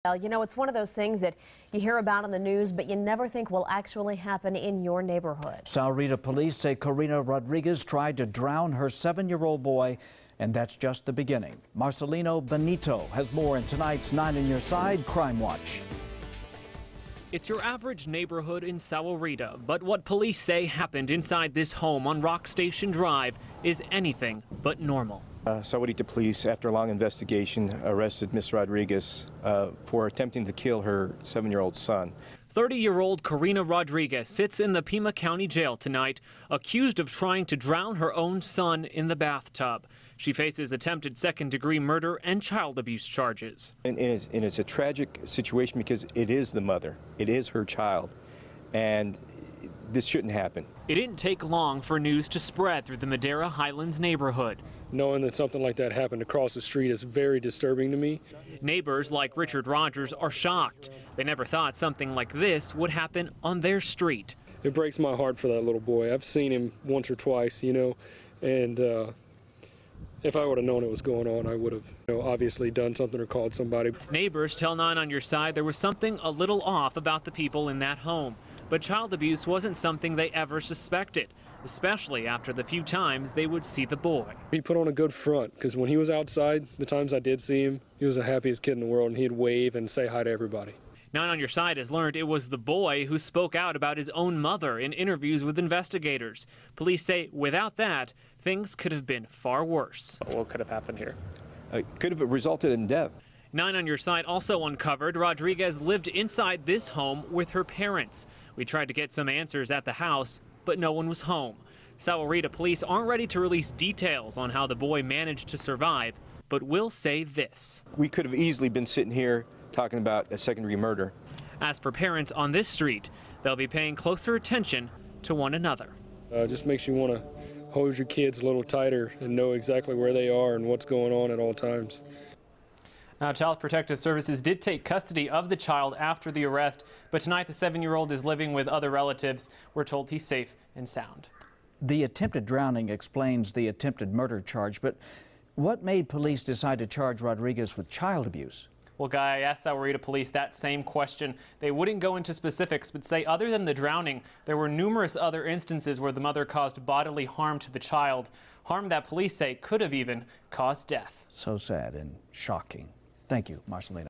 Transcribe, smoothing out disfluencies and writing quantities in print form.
Well, you know, it's one of those things that you hear about in the news, but you never think will actually happen in your neighborhood. Sahuarita Police say Corina Rodriguez tried to drown her 7-year-old boy, and that's just the beginning. Marcelino Benito has more in tonight's 9 on Your Side Crime Watch. It's your average neighborhood in Sahuarita, but what police say happened inside this home on Rock Station Drive is anything but normal. Sahuarita Police, after a long investigation, arrested Ms. Rodriguez for attempting to kill her 7-year-old son. 30-year-old Corina Rodriguez sits in the Pima County Jail tonight, accused of trying to drown her own son in the bathtub. She faces attempted second-degree murder and child abuse charges. And it's a tragic situation because it is the mother. It is her child. And this shouldn't happen. It didn't take long for news to spread through the Madera Highlands neighborhood. Knowing that something like that happened across the street is very disturbing to me. Neighbors like Richard Rogers are shocked. They never thought something like this would happen on their street. It breaks my heart for that little boy. I've seen him once or twice, you know, and if I would have known it was going on, I would have, obviously done something or called somebody. Neighbors tell 9 on Your Side there was something a little off about the people in that home. But child abuse wasn't something they ever suspected, especially after the few times they would see the boy. He put on a good front, because when he was outside, the times I did see him, he was the happiest kid in the world, and he'd wave and say hi to everybody. 9 on Your Side has learned it was the boy who spoke out about his own mother in interviews with investigators. Police say without that, things could have been far worse. What could have happened here? It could have resulted in death. 9 on Your Side also uncovered Rodriguez lived inside this home with her parents. We tried to get some answers at the house, but no one was home. Sahuarita Police aren't ready to release details on how the boy managed to survive, but will say this. We could have easily been sitting here talking about a second-degree murder. As for parents on this street, they'll be paying closer attention to one another. Just makes you want to hold your kids a little tighter and know exactly where they are and what's going on at all times. Now, Child Protective Services did take custody of the child after the arrest, but tonight the 7-year-old is living with other relatives. We're told he's safe and sound. The attempted drowning explains the attempted murder charge, but what made police decide to charge Rodriguez with child abuse? Well, Guy, I asked Sahuarita Police that same question. They wouldn't go into specifics, but say other than the drowning, there were numerous other instances where the mother caused bodily harm to the child, harm that police say could have even caused death. So sad and shocking. Thank you, Marcelino.